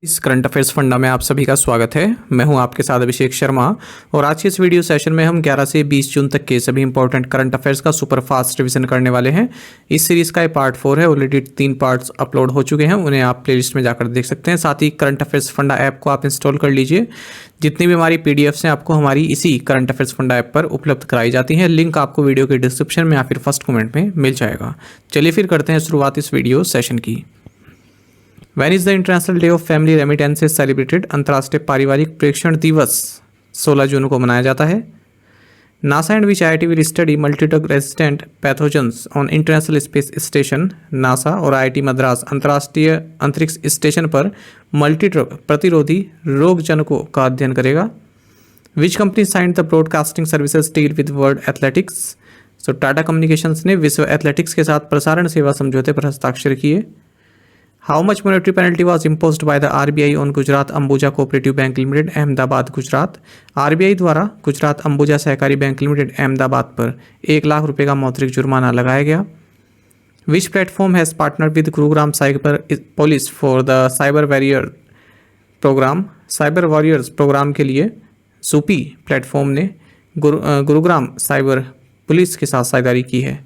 इस current affairs funda में आप सभी का स्वागत है। मैं हूं आपके साथ अभिषेक शर्मा और आज के इस वीडियो सेशन में हम 11 से 20 जून तक के सभी इंपॉर्टेंट करंट अफेयर्स का सुपर फास्ट रिवीजन करने वाले हैं। इस सीरीज का ये पार्ट 4 है। ऑलरेडी 3 पार्ट्स अपलोड हो चुके हैं, उन्हें आप प्लेलिस्ट में जाकर देख सकते हैं। साथ ही करंट अफेयर्स फंडा ऐप को आप इंस्टॉल कर लीजिए। जितनी भी हमारी पीडीएफ्स हैं आपको हमारी इसी करंट अफेयर्स फंडा ऐप पर उपलब्ध कराई जाती हैं। लिंक आपको वीडियो के डिस्क्रिप्शन में या फिर फर्स्ट कमेंट में मिल जाएगा। चलिए फिर करते हैं शुरुआत इस वीडियो सेशन की। When is the International Day of Family Remittances celebrated? अंतर्राष्ट्रीय पारिवारिक प्रेषण दिवस 16 जून को मनाया जाता है। NASA and which IIT will study multidrug resistant pathogens on international space station. NASA और IIT मद्रास अंतर्राष्ट्रीय अंतरिक्ष स्टेशन पर मल्टीड्रग प्रतिरोधी रोगजनकों का अध्ययन करेगा। Which company signed the broadcasting services deal with world athletics. So Tata communications ने विश्व एथलेटिक्स के साथ प्रसारण सेवा समझौते पर हस्ताक्षर किए। How much monetary penalty was imposed by the RBI on Gujarat Ambuja Cooperative Bank Limited, Ahmedabad Gujarat. RBI द्वारा गुजरात अंबुजा सहकारी बैंक लिमिटेड अहमदाबाद पर 1 लाख रुपए का मौद्रिक जुर्माना लगाया गया। Which platform has partnered with Gurugram cyber police for the cyber warrior programme. Cyber warriors programme के लिए सूपी प्लेटफॉर्म ने गुरुग्राम साइबर पुलिस के साथ साझेदारी की है।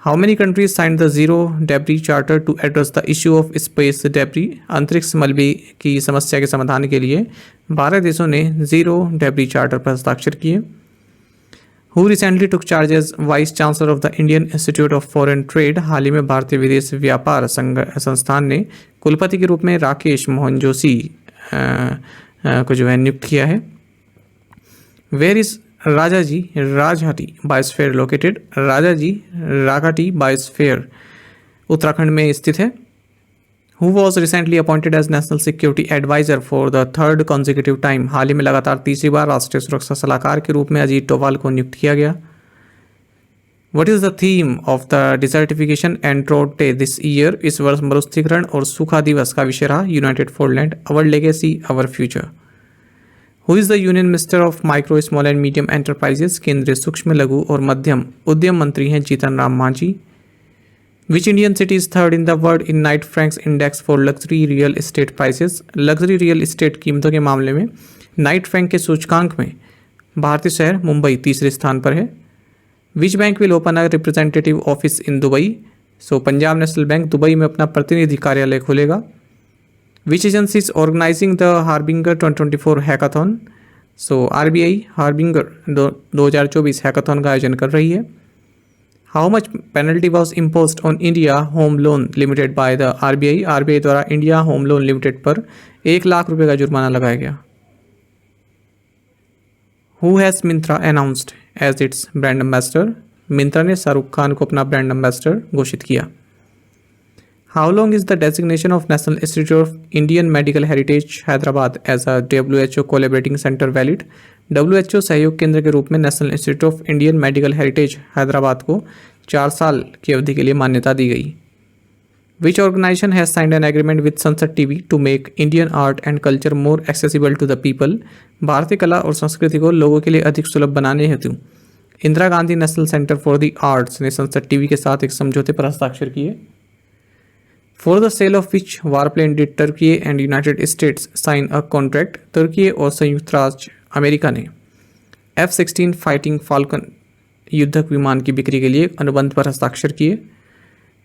How many countries signed the Zero Debris Charter to address the issue of space debris? अंतरिक्ष मलबे की समस्या के समाधान के लिए 12 देशों ने जीरो डेब्री चार्टर पर हस्ताक्षर किए। Who recently took charge as vice chancellor of the Indian Institute of Foreign Trade. हाल ही में भारतीय विदेश व्यापार संस्थान ने कुलपति के रूप में राकेश मोहन जोशी को जो है नियुक्त किया है। Where is Rajaji Rajghati biosphere located. Rajaji Raghati biosphere Uttarakhand में स्थित है। Who was recently appointed as national security advisor for the third consecutive time. हाल ही में लगातार तीसरी बार राष्ट्रीय सुरक्षा सलाहकार के रूप में अजीत डोभाल को नियुक्त किया गया। What is the theme of the desertification and drought day this year. इस वर्ष मरुस्थलीकरण और सूखा दिवस का विषय रहा united for land our legacy our future. Who is the union minister of micro small and medium enterprises. केंद्रीय सूक्ष्म लघु और मध्यम उद्यम मंत्री हैं Jitan Ram Manjhi. Which Indian city is third in the world in Knight Frank's index for luxury real estate prices. Luxury real estate कीमतों के मामले में नाइट फ्रैंक के सूचकांक में भारतीय शहर मुंबई तीसरे स्थान पर है। Which bank will open a representative office in Dubai. So Punjab national bank Dubai में अपना प्रतिनिधि कार्यालय खोलेगा। Which agency is organizing the Harbinger 2024 hackathon. So RBI harbinger 2024 hackathon का आयोजन कर रही है। How much penalty was imposed on India Home Loan Limited by the RBI। RBI द्वारा इंडिया होम लोन लिमिटेड पर 1 लाख रुपए का जुर्माना लगाया गया। Who has Myntra announced as its brand ambassador। Myntra ने शाहरुख खान को अपना ब्रांड एम्बेसडर घोषित किया। How long is the designation of National Institute of Indian Medical Heritage Hyderabad as a WHO collaborating center valid। WHO सहयोग केंद्र के रूप में national institute of Indian medical heritage Hyderabad को 4 साल की अवधि के लिए मान्यता दी गई। Which organization has signed an agreement with Sunset TV to make Indian art and culture more accessible to the people। भारतीय कला और संस्कृति को लोगों के लिए अधिक सुलभ बनाने हेतु Indira Gandhi national centre for the arts ने संसद टीवी के साथ एक समझौते पर हस्ताक्षर किए। For the sale of which warplane did Turkey and United States sign a contract. तुर्की और संयुक्त राज्य अमेरिका ने F-16 फाइटिंग फाल्कन युद्धक विमान की बिक्री के लिए अनुबंध पर हस्ताक्षर किए।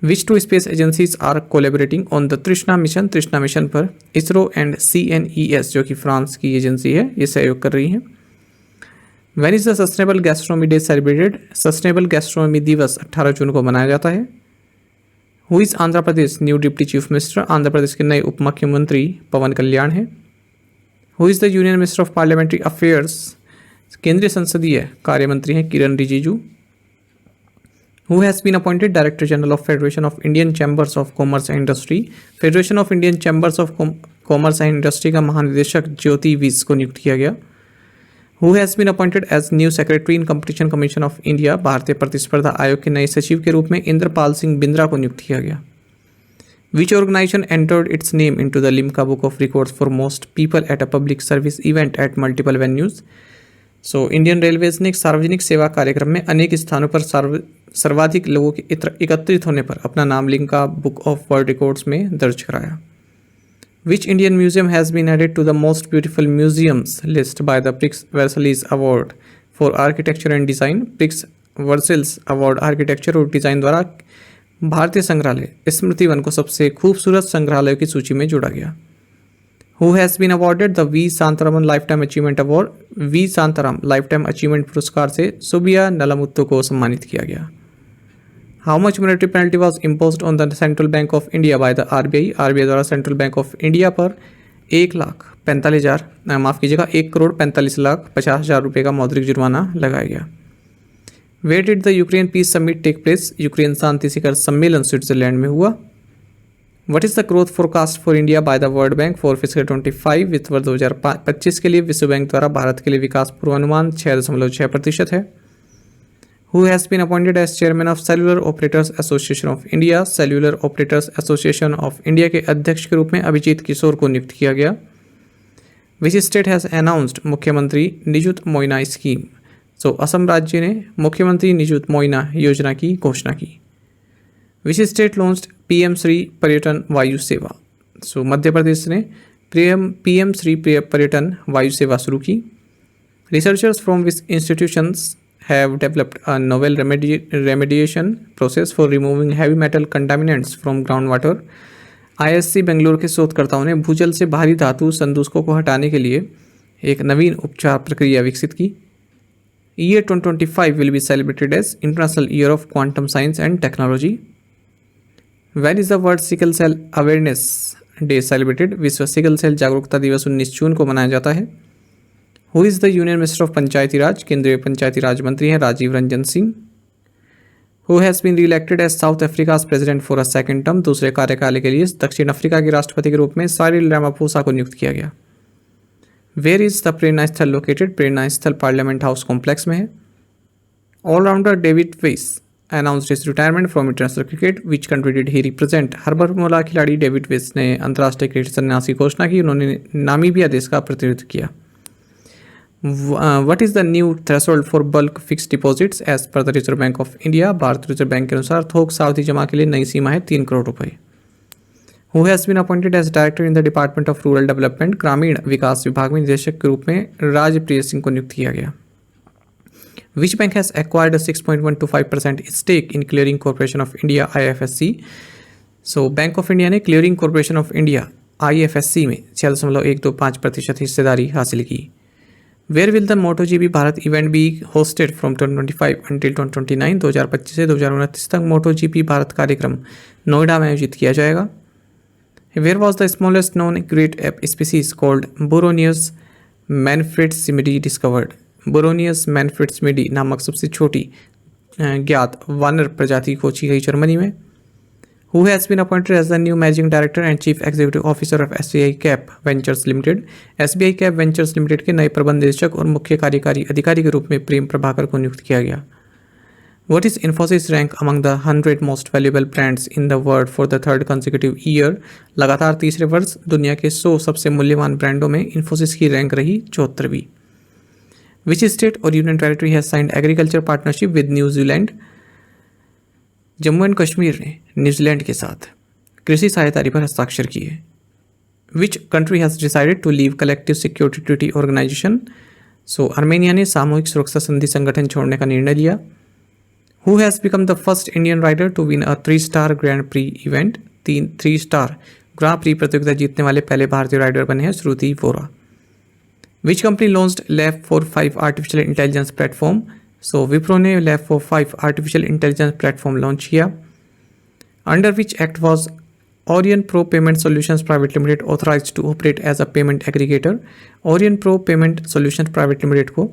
Which 2 space agencies are collaborating on the Trishna mission. Trishna mission पर इसरो एंड CNES जो कि फ्रांस की एजेंसी है ये सहयोग कर रही है। When is the sustainable gastronomy day celebrated. Sustainable gastronomy दिवस 18 जून को मनाया जाता है। Who is Andhra Pradesh new deputy chief minister. Andhra Pradesh के नए उप मुख्यमंत्री पवन कल्याण हैं। Who is the union minister of parliamentary affairs. केंद्रीय संसदीय कार्य मंत्री हैं Kiren Rijiju. Who has been appointed director general of Federation of Indian Chambers of commerce and Industry. Federation of Indian Chambers of commerce and industry का महानिदेशक ज्योति विज को नियुक्त किया गया। Who has been appointed as new secretary in competition commission of India. भारतीय प्रतिस्पर्धा आयोग के नए सचिव के रूप में इंद्रपाल सिंह बिंद्रा को नियुक्त किया गया। Which organisation entered its name into the Limca Book of Records for most people at a public service event at multiple venues. So Indian Railways ने एक सार्वजनिक सेवा कार्यक्रम में अनेक स्थानों पर सर्वाधिक लोगों के एकत्रित होने पर अपना नाम Limca Book of world records में दर्ज कराया। Which Indian museum has been added to the most beautiful museums list by the Prix Versailles Award for Architecture and Design? Prix Versailles award architecture और डिज़ाइन द्वारा भारतीय संग्रहालय स्मृति one को सबसे खूबसूरत संग्रहालयों की सूची में जोड़ा गया। Who has been awarded the V Shantaraman lifetime achievement award? V Shantaram lifetime achievement पुरस्कार से सुबिया नलामुत्तु को सम्मानित किया गया। How much monetary penalty was imposed on the Central Bank of India by the RBI? RBI द्वारा सेंट्रल बैंक ऑफ इंडिया पर 1,45,50,00,50,50,50,000 रुपये का मौद्रिक जुर्माना लगाया गया। Where did the Ukraine peace summit take place? Ukraine शांति शिखर सम्मेलन स्विट्जरलैंड में हुआ। What is the growth forecast for India by the world bank for fiscal 25? वित्त वर्ष 2025 के लिए विश्व बैंक द्वारा भारत के लिए विकास पूर्वानुमान 6.6% है। Who has been appointed as chairman of cellular operators association of India? Cellular operators association of India के अध्यक्ष के रूप में अभिजीत किशोर को नियुक्त किया गया। विच स्टेट हैज़ अनाउंस्ड मुख्यमंत्री निजुत मोइना स्कीम? सो असम राज्य ने मुख्यमंत्री निजुत मोइना योजना की घोषणा की। Which state launched PM Shri पर्यटन वायु सेवा? सो मध्य प्रदेश ने पीएम श्री पर्यटन वायु सेवा शुरू की। Researchers from which institutions have developed a novel remediation process for removing heavy metal contaminants from ground water? ISC Bengaluru के शोधकर्ताओं ने भूजल से भारी धातु संदूषकों को हटाने के लिए एक नवीन उपचार प्रक्रिया विकसित की। Year 2025 will be celebrated as International Year of Quantum Science and Technology. When is the World Sickle Cell Awareness Day celebrated? विश्व सिकल सेल जागरूकता दिवस 19 जून को मनाया जाता है। Who is the Union Minister of पंचायती राज? केंद्रीय पंचायती राज मंत्री हैं Rajiv Ranjan Singh. Who has been re-elected as South Africa's president for a second term? दूसरे कार्यकाल के लिए दक्षिण अफ्रीका के राष्ट्रपति के रूप में साइरिल रामाफोसा को नियुक्त किया गया। वेयर इज द प्रेरणा स्थल लोकेटेड? प्रेरणा स्थल पार्लियामेंट हाउस कॉम्प्लेक्स में है। Allrounder David Wiese announced his retirement from international cricket. Which country did he represent? हर बरमूला खिलाड़ी डेविड वेस ने अंतर्राष्ट्रीय क्रिकेट संन्यास की घोषणा की। उन्होंने नामीबिया देश का प्रतिनिधित्व किया। What is the new threshold for bulk fixed deposits as per the reserve bank of India? भारतीय रिजर्व बैंक के अनुसार थोक सावधि जमा के लिए नई सीमा है 3 करोड़ रुपए। Who has been appointed as director in the Department of Rural Development? ग्रामीण विकास विभाग में निदेशक के रूप में राजप्रिय सिंह को नियुक्त किया गया। Which bank has acquired a 6.125% stake in Clearing Corporation of India (IFSC)? So Bank of India ने Clearing Corporation of India (IFSC) में 6.125% हिस्सेदारी हासिल की। Where will the MotoGP Bharat event be hosted from 2025 until 2029? 2025 से 2029 तक MotoGP भारत कार्यक्रम नोएडा में आयोजित किया जाएगा। Where was the smallest known great ape species called Borroneus manfredsmidi discovered? Borroneus manfredsmidi नामक सबसे छोटी ज्ञात वानर प्रजाति खोजी गई जर्मनी में। Who has been appointed as the new managing director and chief executive officer of SBI Cap Ventures Limited? SBI Cap Ventures Limited के नए प्रबंध निदेशक और मुख्य कार्यकारी अधिकारी के रूप में प्रेम प्रभाकर को नियुक्त किया गया। What is Infosys rank among the 100 most valuable brands in the world for the third consecutive year? लगातार तीसरे वर्ष दुनिया के 100 सबसे मूल्यवान ब्रांडों में इन्फोसिस की रैंक रही 74वीं। Which state or union territory has signed agriculture partnership with New Zealand? Jammu and Kashmir ने न्यूजीलैंड के साथ कृषि सहायता पर हस्ताक्षर किए। Which country has decided to leave collective security treaty organization? So Armenia ने सामूहिक सुरक्षा संधि संगठन छोड़ने का निर्णय लिया। Who has become the first Indian rider to win a 3-star Grand Prix event? 3-star Grand Prix प्रतियोगिता जीतने वाले पहले भारतीय राइडर बने हैं Shruti Vora. Which company launched Lab 4.5 artificial intelligence platform? So Wipro ने Lab 4.5 artificial intelligence platform launch किया। Under which act was Orion Pro Payment Solutions Private Limited authorized to operate as a payment aggregator? Orion Pro Payment Solutions Private Limited को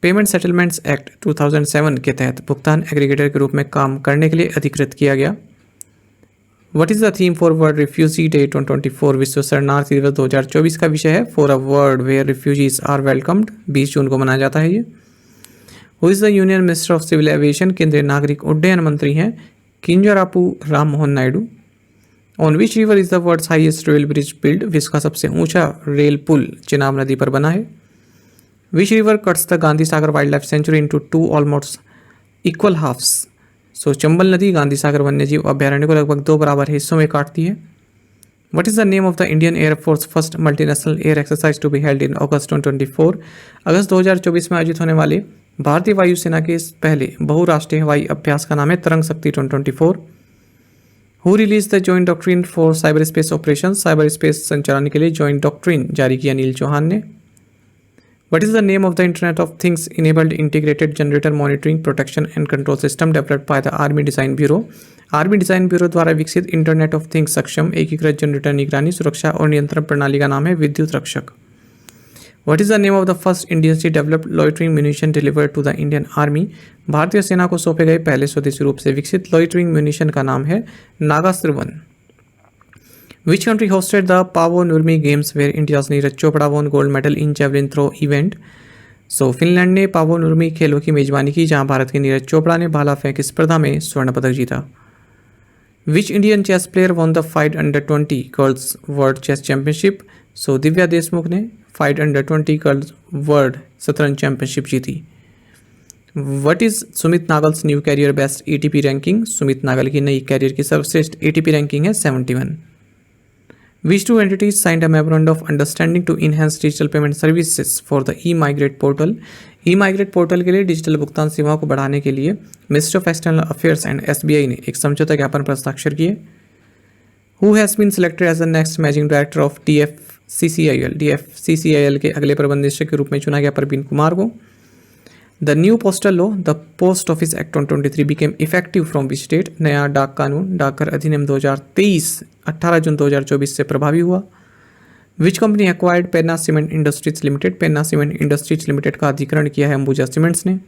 payment settlements act 2007 के तहत भुगतान aggregator के रूप में काम करने के लिए अधिकृत किया गया। What is the theme for world refugee day 2024? विश्व शरणार्थी दिवस 2024 का विषय है for a world where refugees are welcomed. 20 जून को मनाया जाता है ये। Who is the union minister of civil aviation? केंद्रीय नागरिक उड्डयन मंत्री हैं Kinjarapu Ram Mohan Naidu. On which river is the world's highest rail bridge build? विश्व का सबसे ऊंचा रेल पुल चिनाब नदी पर बना है। Which river cuts the Gandhi Sagar wild life sanctuary into 2 almost equal halves? सो चंबल नदी गांधी सागर वन्यजीव अभ्यारण्य को लगभग 2 बराबर हिस्सों में काटती है। What is the name of the Indian Air Force first multinational air exercise to be held in August 2024? अगस्त 2024 में आयोजित होने वाले भारतीय वायुसेना के इस पहले बहुराष्ट्रीय हवाई अभ्यास का नाम है तरंग शक्ति 2024। Who released the joint doctrine for cyberspace operations? Cyber space संचालन के लिए जॉइंट डॉक्ट्रिन जारी किया अनिल चौहान ने। What is the name of the Internet of Things enabled integrated generator monitoring protection and control system developed by the Army Design Bureau? Army design bureau द्वारा विकसित internet of things सक्षम एकीकृत generator निगरानी सुरक्षा और नियंत्रण प्रणाली का नाम है विद्युत रक्षक। What is the name of the first Indian developed loitering munition delivered to the Indian Army? भारतीय सेना को सौंपे गए पहले स्वदेशी रूप से विकसित लॉइटरिंग म्यूनिशन का नाम है Nagastra 1। Which country hosted the Paavo Nurmi Games where India's Neeraj Chopra won gold medal in javelin throw event? So Finland ने पावो नुर्मी खेलों की मेजबानी की जहां भारत के नीरज चोपड़ा ने भाला फेंक स्पर्धा में स्वर्ण पदक जीता। Which Indian chess player won the Fight Under 20 Girls World Chess Championship? सो दिव्या देशमुख ने Fight Under 20 Girls World शतरंज चैंपियनशिप जीती। What is Sumit Nagal's new career best ATP ranking? Sumit Nagal की नई कैरियर की सर्वश्रेष्ठ ATP रैंकिंग है 71। Which two entities signed a memorandum of understanding to enhance digital payment services for the e-migrate portal? e-migrate portal के लिए digital भुगतान सेवाओं को बढ़ाने के लिए ministry of external affairs and SBI ने एक समझौता ज्ञापन पर हस्ताक्षर किए। Who has been selected as the next managing director of DFCCIL? DFCCIL के अगले प्रबंध निदेशक के रूप में चुना गया परवीन कुमार को। The new postal law the post office act 2023 became effective from which date? नया डाक कानून डाकघर अधिनियम 2023 18 जून 2024 से प्रभावी हुआ। Which company acquired Penna cement industries limited? Penna cement industries limited का अधिग्रहण किया है अंबुजा सीमेंट्स ने।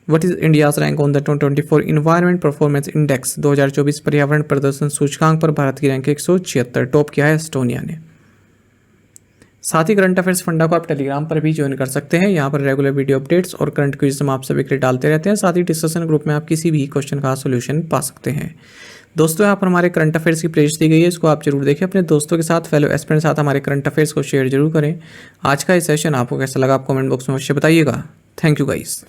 What is India's rank on the 2024 environment performance index? 2024 पर्यावरण प्रदर्शन सूचकांक पर भारत की रैंक 176, टॉप किया है एस्टोनिया ने। साथ ही करंट अफेयर्स फंडा को आप टेलीग्राम पर भी ज्वाइन कर सकते हैं। यहाँ पर रेगुलर वीडियो अपडेट्स और करंट क्विज हम आप सभी के लिए डालते रहते हैं। साथ ही डिस्कशन ग्रुप में आप किसी भी क्वेश्चन का सोल्यूशन पा सकते हैं। दोस्तों यहाँ पर हमारे करंट अफेयर्स की प्लेलिस्ट दी गई है, इसको आप जरूर देखें। अपने दोस्तों के साथ फेलो एस्पिरेंट के साथ हमारे करंट अफेयर्स को शेयर जरूर करें। आज का ये सेशन आपको कैसा लगा आप कमेंट बॉक्स में अवश्य बताइएगा। Thank you guys.